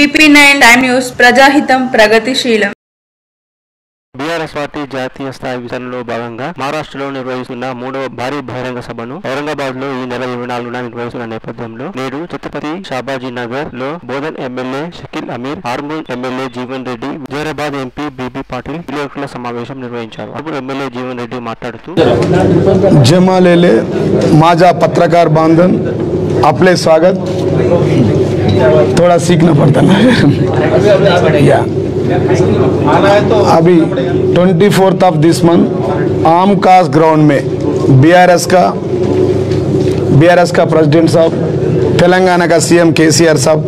VP9 time news ప్రజాహితం ప్రగతిశీలం. BRS party జాతీయ స్థాయి విజన్లో భాగంగా మహారాష్ట్రలో నిర్వహిస్తున్న మూడవ భారీ బహిరంగ సభను ఔరంగాబాద్ లో ఈ నెల 24న నిర్వహిస్తున్న నేపథ్యంలో నేడు ఛత్రపతి షాబాజీ నగర్ లో Bodhan MLA Shakeel Amir, Armoor MLA Jeevan Reddy, Zaheerabad MP B B Patil విలేకరుల సమావేశం నిర్వహించారు. అప్పుడు ఎమ్మెల్యే జీవన్ రెడ్డి మాట్లాడుతూ जमालेले माझा पत्रकार बांधन आपले स्वागत. थोड़ा सीखना पड़ता है या अभी 24th ऑफ दिस मंथ आमकास ग्राउंड में बीआरएस का प्रेसिडेंट साहब, तेलंगाना का सीएम केसीआर साहब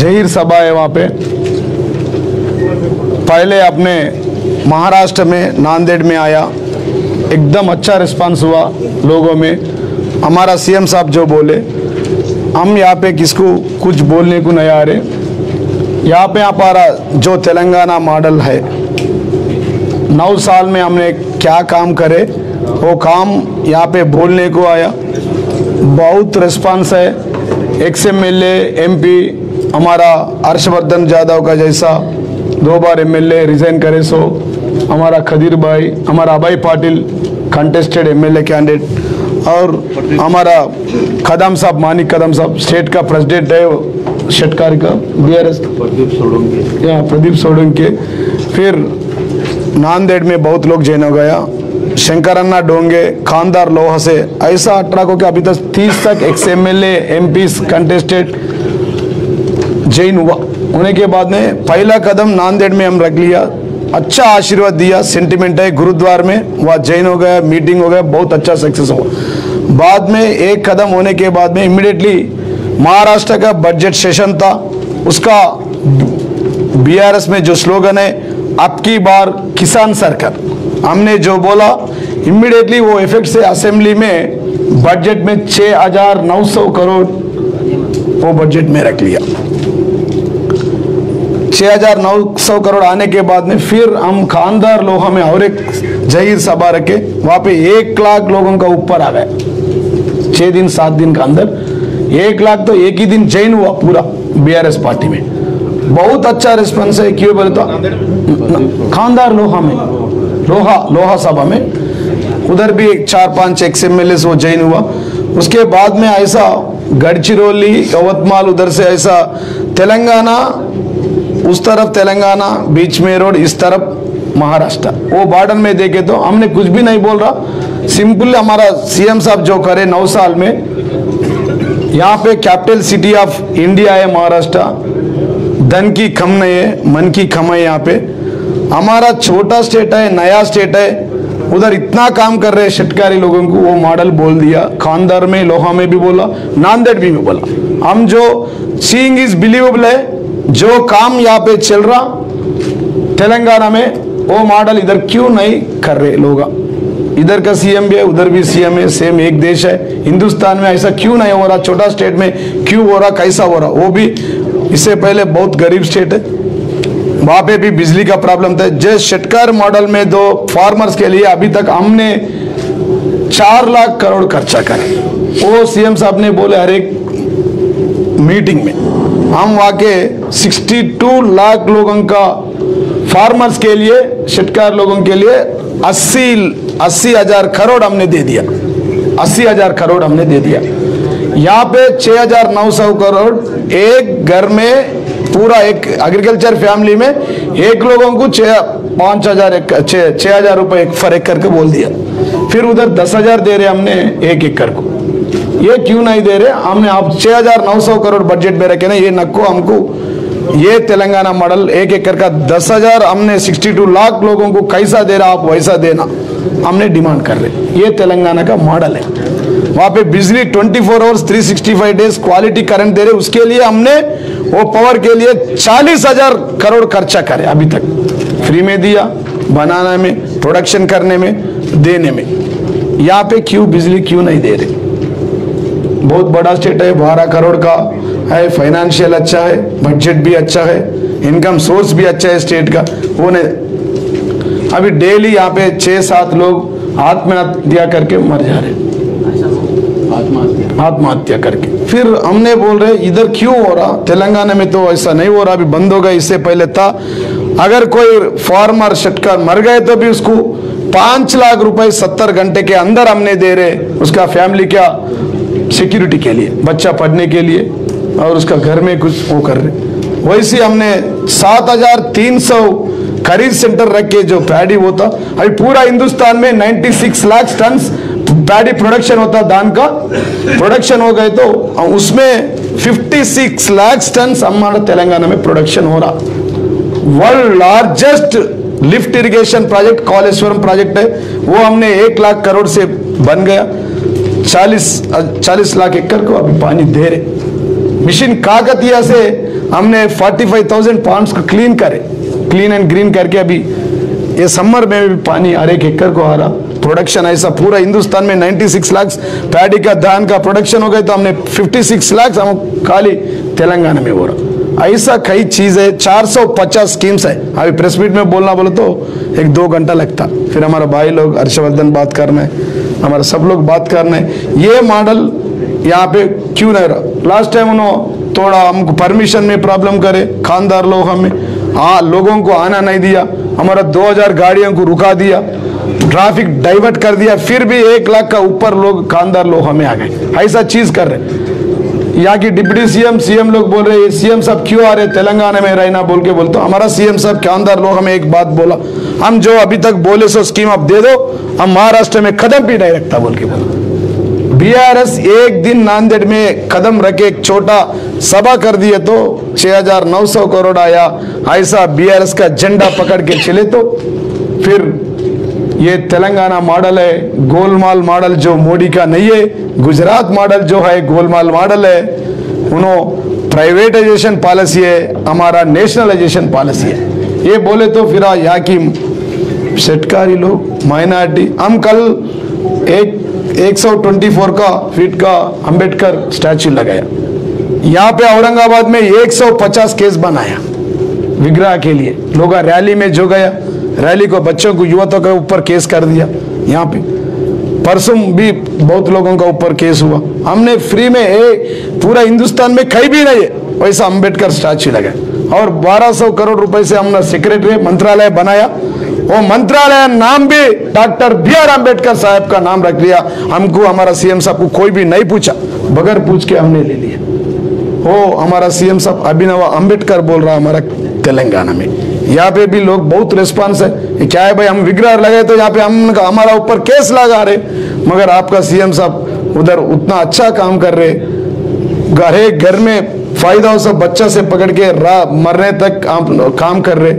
जाहिर सभा है. वहाँ पे पहले अपने महाराष्ट्र में नांदेड़ में आया, एकदम अच्छा रिस्पांस हुआ लोगों में. हमारा सीएम साहब जो बोले, हम यहाँ पे किसको कुछ बोलने को नहीं आ रहे. यहाँ पे हमारा जो तेलंगाना मॉडल है, 9 साल में हमने क्या काम करे वो काम यहाँ पे बोलने को आया. बहुत रिस्पांस है. एक्स-एमएलए एमपी हमारा हर्षवर्धन यादव का जैसा 2 बार एमएलए रिजाइन करे, सो हमारा खदीर भाई, हमारा अभय पाटिल कंटेस्टेड एमएलए कैंडिडेट, और हमारा कदम साहब, मानिक कदम साहब स्टेट का प्रेसिडेंट है षटकार का बीआरएस, प्रदीप सोलंकी. फिर नांदेड़ में बहुत लोग जैन हो गया. शंकरन्ना डोंगे, खानदार लोहा से ऐसा 18 को कि अभी तक 30 तक एक्स-एमएलए एमपी कंटेस्टेड जैन हुआ. होने के बाद में पहला कदम नांदेड़ में हम रख लिया. अच्छा आशीर्वाद दिया, सेंटिमेंट है. गुरुद्वार में वहाँ जैन हो गया, मीटिंग हो गया, बहुत अच्छा सक्सेस हुआ. बाद में एक कदम होने के बाद में इमीडिएटली महाराष्ट्र का बजट सेशन था, उसका बीआरएस में जो स्लोगन है अब की बार किसान सरकार, हमने जो बोला इमीडिएटली वो इफेक्ट से असेंबली में बजट में 6,900 करोड़ वो बजट में रख लिया. 6,900 करोड़ आने के बाद में फिर हम खानदार लोहा में और एक जाहिर सभा रखे. वहाँ पे 1 लाख लोगों का ऊपर आ गए 6 दिन 7 दिन का अंदर. 1 लाख तो एक ही दिन जैन हुआ पूरा बीआरएस पार्टी में. बहुत अच्छा रिस्पॉन्स है. क्यों बोले तो खानदार लोहा में, लोहा सभा में उधर भी 4-5 एक्स-एमएलए वो जैन हुआ. उसके बाद में ऐसा गढ़चिरौली, यवतमाल, उधर से ऐसा तेलंगाना, उस तरफ तेलंगाना, बीच में रोड, इस तरफ महाराष्ट्र. वो बॉर्डर में देखे तो हमने कुछ भी नहीं बोल रहा. सिंपल हमारा सीएम साहब जो करे 9 साल में, यहाँ पे कैपिटल सिटी ऑफ इंडिया है महाराष्ट्र. धन की कम नहीं है, मन की कम है. यहाँ पे हमारा छोटा स्टेट है, नया स्टेट है. उधर इतना काम कर रहे षटकारी लोगों को वो मॉडल बोल दिया. खानदार में, लोहा में भी बोला, नांदेड़ भी बोला. हम जो सीइंग इज बिलीवेबल है, जो काम यहाँ पे चल रहा तेलंगाना में वो मॉडल इधर क्यों नहीं कर रहे लोग. इधर का सीएम भी है, उधर भी सीएम है, सेम एक देश है. हिंदुस्तान में ऐसा क्यों नहीं हो रहा, छोटा स्टेट में क्यों हो रहा, कैसा हो रहा. वो भी इससे पहले बहुत गरीब स्टेट है, वहाँ पे भी बिजली का प्रॉब्लम था. जैसे षटकार मॉडल में 2 फार्मर्स के लिए अभी तक हमने 4 लाख करोड़ खर्चा करे. वो सीएम साहब ने बोले हर एक मीटिंग में. हम वहाँ के 62 लाख लोगों का फार्मर्स के लिए, षटकार लोगों के लिए 80,000 करोड़ हमने दे दिया. 80,000 करोड़ हमने दे दिया. यहाँ पे 6,900 करोड़ एक घर में, पूरा एक एग्रीकल्चर फैमिली में एक लोगों को 6,000 रुपये पर एकड़ के बोल दिया. फिर उधर 10,000 दे रहे हमने 1 एकड़ को. ये क्यों नहीं दे रहे. हमने आप 6,900 करोड़ बजट में रखे ना, ये नको हमको. ये तेलंगाना मॉडल 1 एकड़ का 10,000 हमने 62 लाख लोगों को कैसा दे रहा, आप वैसा देना हमने डिमांड कर रहे. ये तेलंगाना का मॉडल है. वहाँ पे बिजली 24 आवर्स 365 डेज क्वालिटी करंट दे रहे. उसके लिए हमने वो पावर के लिए 40,000 करोड़ खर्चा करे. अभी तक फ्री में दिया, बनाने में, प्रोडक्शन करने में, देने में. यहाँ पे क्यों बिजली क्यों नहीं दे रहे. बहुत बड़ा स्टेट है, 12 करोड़ का है, फाइनेंशियल अच्छा है, बजट भी अच्छा है, इनकम सोर्स भी अच्छा है स्टेट का. वो नहीं. अभी डेली यहाँ पे 6-7 लोग आत्महत्या करके मर जा रहे, आत्महत्या करके. फिर हमने बोल रहे इधर क्यों हो रहा, तेलंगाना में तो ऐसा नहीं हो रहा, अभी बंद हो गया, इससे पहले था। अगर कोई फार्मर शटकर मर गए तो भी उसको 5 लाख रुपए 70 घंटे के अंदर हमने दे रहे, उसका फैमिली क्या सिक्योरिटी के लिए, बच्चा पढ़ने के लिए और उसका घर में कुछ वो कर रहे। वैसे हमने 7300 खरीद सेंटर रख के जो पैडी होता, अभी पूरा हिंदुस्तान में 96 लाख टन पैडी प्रोडक्शन होता, धान का प्रोडक्शन हो गए तो उसमें 56 लाख टन हमारा तेलंगाना में प्रोडक्शन हो रहा। World largest lift irrigation project Kaleshwaram project है, वो हमने 1 लाख करोड़ से बन गया, 40 लाख एकड़ को अभी पानी दे रहे। मिशन काकतिया से हमने 45,000 पॉन्ड्स को क्लीन एंड ग्रीन करके अभी ये समर में भी पानी हर एक एकड़ को आ रहा। प्रोडक्शन ऐसा पूरा हिंदुस्तान में 96 लाख पैडी का धान का प्रोडक्शन हो गया, तो हमने 56 लाख हम खाली तेलंगाना में हो रहा। ऐसा कई चीज है, 450 स्कीम्स है। अभी प्रेस मीट में बोलना बोले तो 1-2 घंटा लगता, फिर हमारा भाई लोग हर्षवर्धन बात करना है, हमारा सब लोग बात करना है। ये मॉडल यहाँ पे क्यों नहीं रहा? लास्ट टाइम उन्होंने थोड़ा हमको परमिशन में प्रॉब्लम करे, खानदार लोग हमें लोगों को आना नहीं दिया, हमारा 2000 गाड़ियों को रुका दिया, ट्रैफिक डाइवर्ट कर दिया, फिर भी 1 लाख का ऊपर लोग खानदार लोग हमें आ गए। ऐसा चीज कर रहे। यहाँ की डिप्टी सीएम लोग बोल रहे सीएम साहब क्यों आ रहे तेलंगाना में रहना बोल के बोलते, हमारा सीएम साहब खानदार लोग हमें एक बात बोला, हम जो अभी तक बोले सो स्कीम आप दे दो, हम महाराष्ट्र में कदम भी नहीं रखता बोल के बोला। बीआरएस एक दिन नांदेड़ में कदम रखे एक छोटा सभा कर दिए तो 6,900 करोड़ आया। ऐसा बीआरएस का झंडा पकड़ के चले तो फिर ये तेलंगाना मॉडल है, गोलमाल मॉडल जो मोदी का नहीं है, गुजरात मॉडल जो है गोलमाल मॉडल है, उन्होंने प्राइवेटाइजेशन पॉलिसी है, हमारा नेशनलाइजेशन पॉलिसी है। ये बोले तो फिर यहाँ की शेतकारी लोग माइनॉरिटी, हम कल 124 का फीट का अंबेडकर स्टैचू लगाया, यहाँ पे औरंगाबाद में 150 केस बनाया विग्रह के लिए, लोग रैली में जो गया, रैली को बच्चों को युवकों के ऊपर केस कर दिया। यहाँ पे परसों भी बहुत लोगों का ऊपर केस हुआ। हमने फ्री में पूरा हिंदुस्तान में कहीं भी नहीं है वैसा अंबेडकर स्टैचू लगाया, और 1200 करोड़ रुपए से हमने सेक्रेटरी मंत्रालय बनाया, वो मंत्रालय नाम भी डॉक्टर बी.आर. अम्बेडकर साहब का नाम रख दिया। हमको हमारा सीएम साहब को कोई भी नहीं पूछा, बगैर पूछ के हमने ले लिया। वो हमारा सीएम साहब अभिनव अम्बेडकर बोल रहा हमारा तेलंगाना में। यहाँ पे भी लोग बहुत रिस्पांस है, क्या है भाई हम विग्रह लगे तो यहाँ पे हमारा ऊपर केस लगा रहे, मगर आपका सीएम साहब उधर उतना अच्छा काम कर रहे, घर में फायदा हो, सब बच्चा से पकड़ के मरने तक आप काम कर रहे।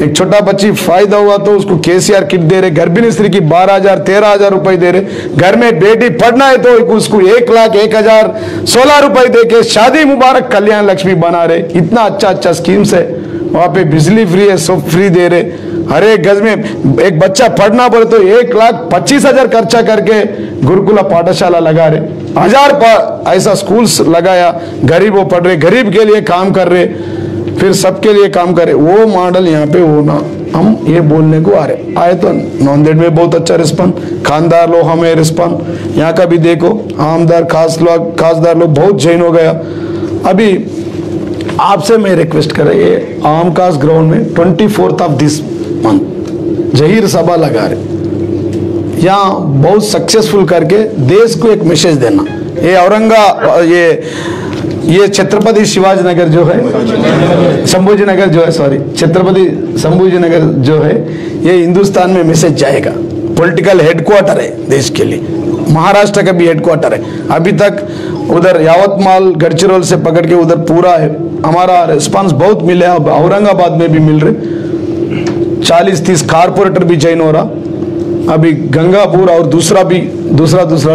एक छोटा बच्ची फायदा हुआ तो उसको केसीआर किट दे रहे, गर्भिणी स्त्री की 12,000 13,000 रुपए दे रहे, घर में बेटी पढ़ना है तो उसको 1 लाख 1,016 रुपए दे के शादी मुबारक कल्याण लक्ष्मी बना रहे। इतना अच्छा स्कीम्स है, वहां पे बिजली फ्री है, सब फ्री दे रहे। हर एक गज में एक बच्चा पढ़ना बोले तो 1,25,000 खर्चा करके गुरुकुला पाठशाला लगा रहे, 1000 ऐसा स्कूल्स लगाया, गरीब वो पढ़ रहे, गरीब के लिए काम कर रहे, फिर सबके लिए काम करे। वो मॉडल यहाँ पे होना, हम ये बोलने को आ रहे आए तो नांदेड़ में बहुत अच्छा रिस्पॉन्स, खानदार लोग हमें रिस्पॉन्स, यहाँ का भी देखो आमदार खासदार लोग बहुत जैन हो गया। अभी आपसे मैं रिक्वेस्ट कर रही है, आम खास ग्राउंड में 24 ऑफ दिस मंथ जहीर सभा लगा रहे, यहाँ बहुत सक्सेसफुल करके देश को एक मैसेज देना। ये छत्रपति शिवाजी नगर जो है, संभाजी नगर जो है, सॉरी छत्रपति संभाजी नगर जो है, ये हिंदुस्तान में मैसेज जाएगा। पॉलिटिकल हेडक्वार्टर है देश के लिए, महाराष्ट्र का भी हेडक्वार्टर है। अभी तक उधर यावतमाल गढ़चिरोली से पकड़ के उधर पूरा है, हमारा रिस्पांस बहुत मिले। अब औरंगाबाद में भी मिल रहे, 40-30 कारपोरेटर भी जॉइन हो रहा। अभी गंगापुर और दूसरा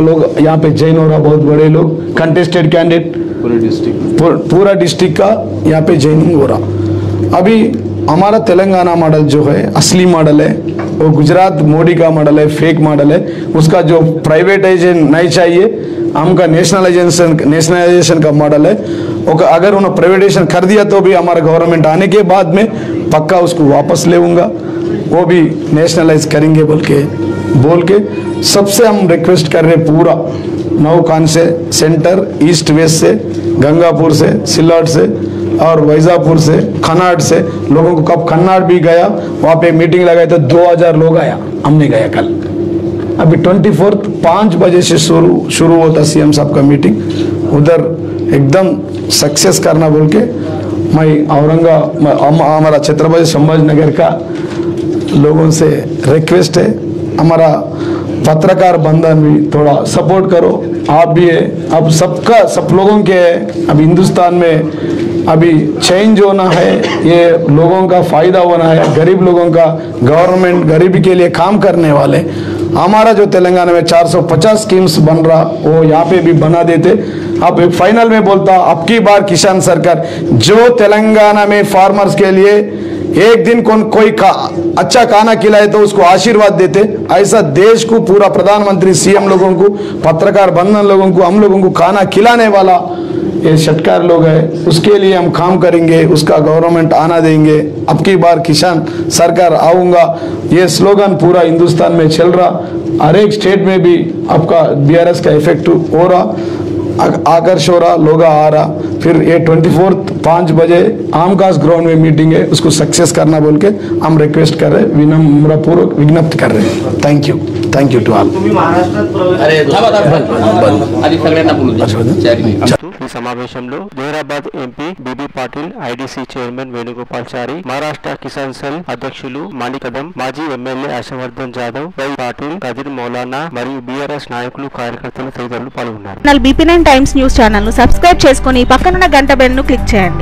लोग यहाँ पे जॉइन हो रहा, बहुत बड़े लोग कंटेस्टेड कैंडिडेट पूरा डिस्ट्रिक्ट का यहाँ पे जॉइनिंग हो रहा। अभी हमारा तेलंगाना मॉडल जो है असली मॉडल है, वो गुजरात मोदी का मॉडल है, फेक मॉडल है। उसका जो प्राइवेटाइजेशन नहीं चाहिए, हमका नेशनलाइजेशन का मॉडल है। अगर उन्होंने प्राइवेटाइजेशन कर दिया तो भी हमारा गवर्नमेंट आने के बाद में पक्का उसको वापस लेऊंगा, वो भी नेशनलाइज करेंगे बोल के बोल के सबसे हम रिक्वेस्ट कर रहे पूरा नौकान से, सेंटर, ईस्ट वेस्ट से, गंगापुर से, सिल्लोड से और वैजापुर से, खन्नाट से लोगों को, कब खन्नाट भी गया वहाँ पे मीटिंग लगाई तो 2000 लोग आया, हमने गया कल। अभी 24 5 बजे से शुरू होता सीएम साहब का मीटिंग, उधर एकदम सक्सेस करना बोल के मैं हमारा छत्रपति संभाजी नगर का लोगों से रिक्वेस्ट है, हमारा पत्रकार बंधन भी थोड़ा सपोर्ट करो, आप भी है, अब सबका सब लोगों के है। अब हिंदुस्तान में अभी चेंज होना है, ये लोगों का फायदा होना है, गरीब लोगों का, गवर्नमेंट गरीबी के लिए काम करने वाले। हमारा जो तेलंगाना में 450 स्कीम्स बन रहा वो यहाँ पे भी बना देते। अब फाइनल में बोलता, अब की बार किसान सरकार जो तेलंगाना में फार्मर्स के लिए एक दिन कोई अच्छा खाना खिलाए तो उसको आशीर्वाद देते, ऐसा देश को पूरा प्रधानमंत्री सीएम लोगों को, पत्रकार बंधन लोगों को, हम लोगों को खाना खिलाने वाला ये सरकार लोग है, उसके लिए हम काम करेंगे, उसका गवर्नमेंट आना देंगे। अब की बार किसान सरकार आऊंगा, ये स्लोगन पूरा हिंदुस्तान में चल रहा, हर एक स्टेट में भी आपका बीआरएस का इफेक्ट हो रहा, आकर्ष हो रहा, लोग आ रहा। फिर ये 24 5 बजे आमकास ग्राउंड में मीटिंग है, उसको सक्सेस करना बोल के हम रिक्वेस्ट कर रहे, विनम्रपूर्वक विज्ञप्ति कर रहे हैं। Thank you to all. ఈ సమావేశంలో Zaheerabad MP B B Patil, IDC chairman Venugopalachari, Maharashtra Kisan cell అధ్యక్షులు మాణికదం, మాజీ ఎమ్మెల్యే హర్షవర్ధన్ జాదవ్, వై పాటిల్, కదిర్ మౌలానా మరియు బీఆర్ఎస్ నాయకులు, కార్యకర్తలు తదితరులు పాల్గొన్నారు. BP9 టైమ్స్ న్యూస్ ఛానల్ ను సబ్స్క్రైబ్ చేసుకుని పక్కనున్న గంట బెల్ ను క్లిక్ చేయండి.